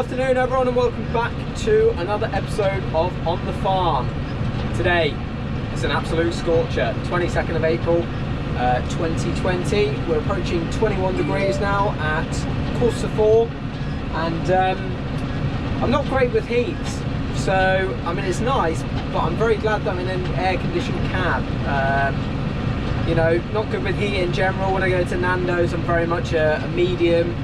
afternoon everyone and welcome back to another episode of On the Farm. Today it's an absolute scorcher, 22nd of April 2020. We're approaching 21 degrees now at quarter to 4 and I'm not great with heat, so I mean it's nice, but I'm very glad that I'm in an air-conditioned cab. You know, not good with heat in general. When I go to Nando's I'm very much a medium.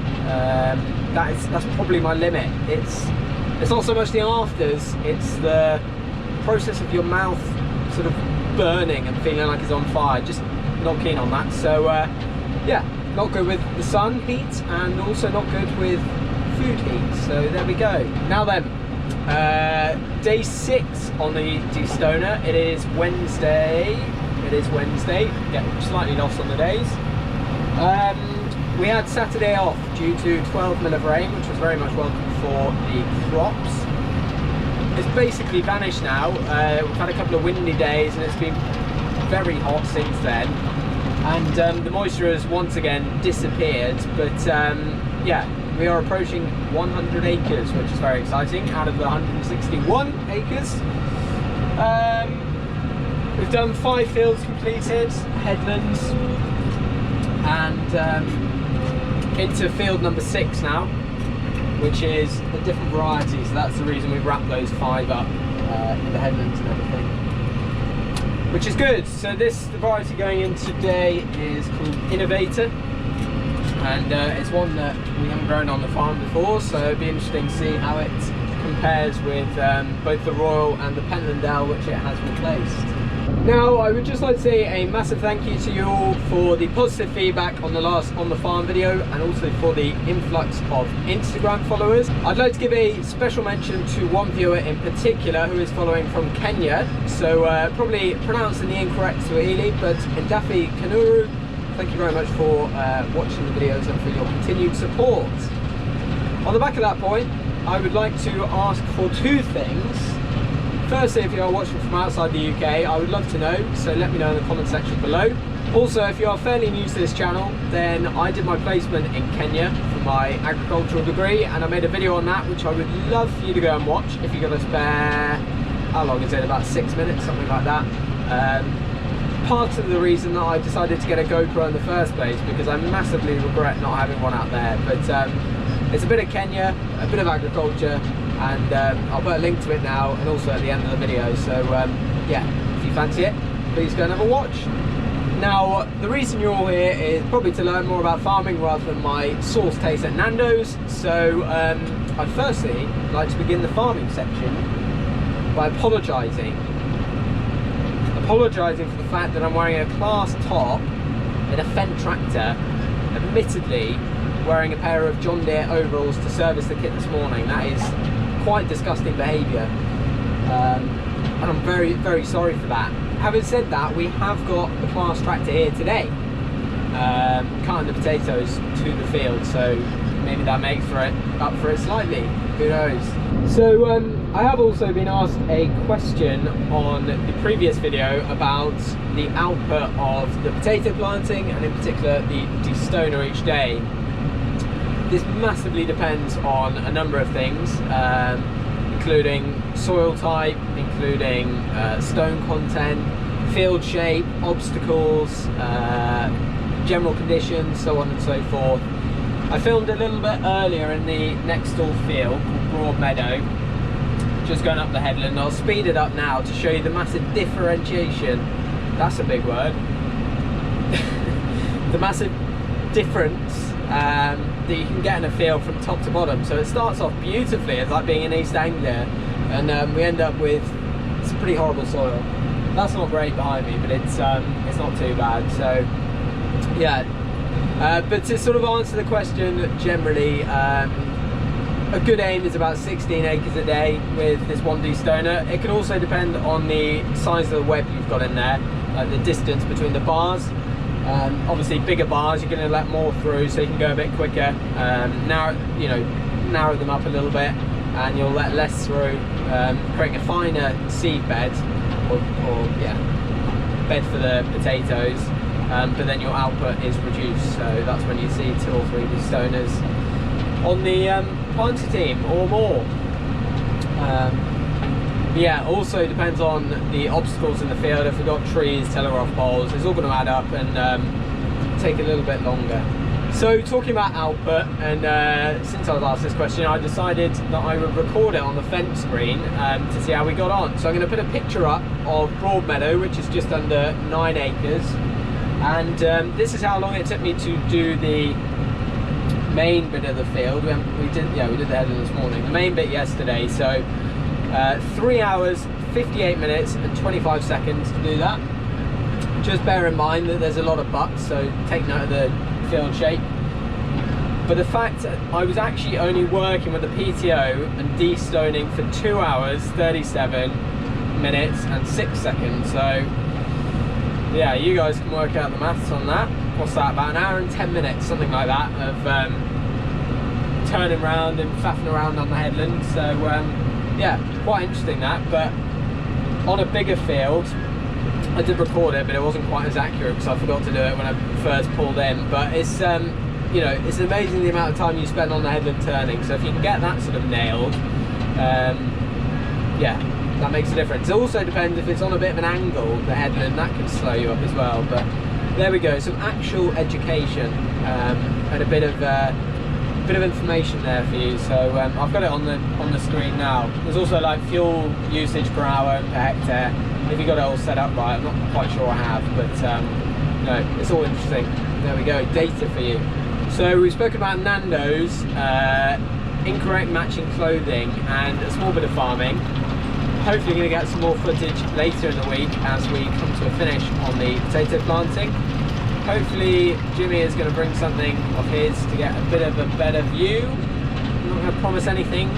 That's probably my limit. It's not so much the afters, it's the process of your mouth sort of burning and feeling like it's on fire. Just not keen on that. So yeah, not good with the sun heat and also not good with food heat. So there we go. Now then, day 6 on the destoner. It is Wednesday. Get slightly lost on the days. We had Saturday off due to 12 mil of rain, which was very much welcome for the crops. It's basically vanished now. We've had a couple of windy days and it's been very hot since then. And the moisture has once again disappeared. But yeah, we are approaching 100 acres, which is very exciting, out of the 161 acres. We've done 5 fields completed, headlands, and into field number 6 now, which is a different variety, so that's the reason we've wrapped those 5 up in the headlands and everything, which is good. So the variety going in today is called Innovator, and it's one that we haven't grown on the farm before, so it'd be interesting to see how it compares with both the Royal and the Pentlandale, which it has replaced. Now, I would just like to say a massive thank you to you all for the positive feedback on the last On the Farm video, and also for the influx of Instagram followers. I'd like to give a special mention to one viewer in particular who is following from Kenya, so probably pronouncing the incorrect Swahili, but Ndafi Kanuru, thank you very much for watching the videos and for your continued support. On the back of that point, I would like to ask for 2 things. Firstly, if you are watching from outside the UK, I would love to know, so let me know in the comment section below. Also, if you are fairly new to this channel, then I did my placement in Kenya for my agricultural degree, and I made a video on that, which I would love for you to go and watch if you're going to spare, how long is it, about 6 minutes, something like that. Part of the reason that I decided to get a GoPro in the first place, because I massively regret not having one out there, but it's a bit of Kenya, a bit of agriculture, and I'll put a link to it now and also at the end of the video, so yeah, if you fancy it, please go and have a watch. Now, the reason you're all here is probably to learn more about farming rather than my sauce taste at Nando's, so I'd firstly like to begin the farming section by apologising for the fact that I'm wearing a class top in a Fendt tractor, admittedly wearing a pair of John Deere overalls to service the kit this morning. That is quite disgusting behaviour, and I'm very, very sorry for that. Having said that, we have got the class tractor here today, cutting the potatoes to the field, so maybe that makes up for it slightly, who knows. So I have also been asked a question on the previous video about the output of the potato planting, and in particular the destoner each day. This massively depends on a number of things, including soil type, including stone content, field shape, obstacles, general conditions, so on and so forth. I filmed a little bit earlier in the next door field called Broad Meadow, just going up the headland. I'll speed it up now to show you the massive differentiation, that's a big word, the massive difference that you can get in a field from top to bottom. So it starts off beautifully, it's like being in East Anglia, and we end up with some pretty horrible soil. That's not great behind me, but it's not too bad. So yeah, but to sort of answer the question generally, a good aim is about 16 acres a day with this one destoner. It can also depend on the size of the web you've got in there, like the distance between the bars. Obviously bigger bars you're going to let more through, so you can go a bit quicker. Narrow them up a little bit and you'll let less through, creating a finer seed bed or bed for the potatoes, but then your output is reduced, so that's when you see 2 or 3 destoners on planter team or more. Yeah, also depends on the obstacles in the field. If we've got trees, telegraph poles, it's all going to add up and take a little bit longer. So talking about output, and since I was asked this question, I decided that I would record it on the fence screen to see how we got on. So I'm going to put a picture up of Broadmeadow, which is just under 9 acres, and this is how long it took me to do the main bit of the field. We did the headland this morning, the main bit yesterday. So 3 hours, 58 minutes and 25 seconds to do that. Just bear in mind that there's a lot of bucks, so take note of the field shape. But the fact that I was actually only working with the PTO and de-stoning for 2 hours, 37 minutes and 6 seconds. So yeah, you guys can work out the maths on that. What's that, about an hour and 10 minutes, something like that, of turning around and faffing around on the headland. So yeah, quite interesting that. But on a bigger field, I did record it, but it wasn't quite as accurate because I forgot to do it when I first pulled in. But it's you know, it's amazing the amount of time you spend on the headland turning. So if you can get that sort of nailed, yeah, that makes a difference. It also depends if it's on a bit of an angle, the headland, that can slow you up as well. But there we go, some actual education and a bit of information there for you. So I've got it on the screen now. There's also like fuel usage per hour, per hectare. If you got it all set up right, I'm not quite sure I have, but no, it's all interesting. There we go, data for you. So we've spoken about Nando's, incorrect matching clothing, and a small bit of farming. Hopefully going to get some more footage later in the week as we come to a finish on the potato planting. Hopefully Jimmy is going to bring something of his to get a bit of a better view. I'm not going to promise anything.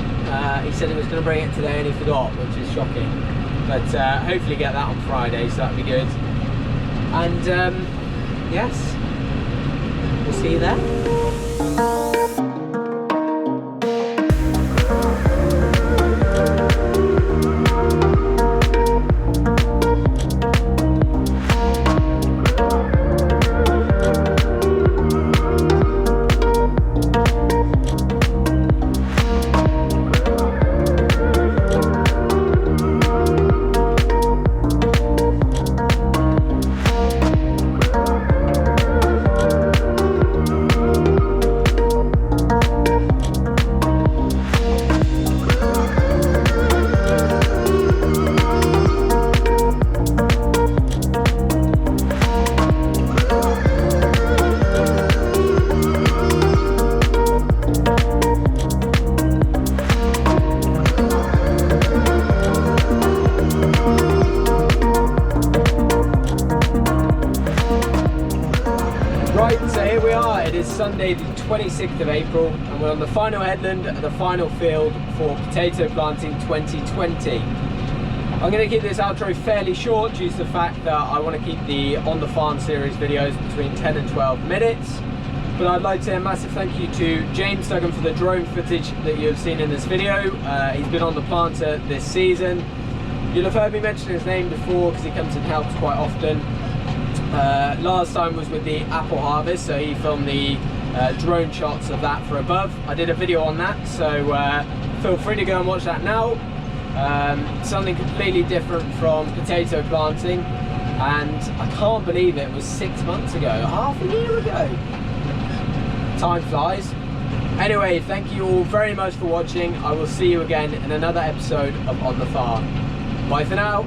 He said he was going to bring it today and he forgot, which is shocking. But hopefully get that on Friday, so that'd be good. And yes, we'll see you there. Sunday the 26th of April, and we're on the final headland at the final field for potato planting 2020. I'm going to keep this outro fairly short due to the fact that I want to keep the On The Farm series videos between 10 and 12 minutes. But I'd like to say a massive thank you to James Duggan for the drone footage that you have seen in this video. He's been on the planter this season. You'll have heard me mention his name before because he comes and helps quite often. Last time was with the apple harvest, so he filmed the drone shots of that for above. I did a video on that, so feel free to go and watch that now. Something completely different from potato planting, and I can't believe it was 6 months ago, half a year ago. Time flies. Anyway, thank you all very much for watching. I will see you again in another episode of On The Farm. Bye for now.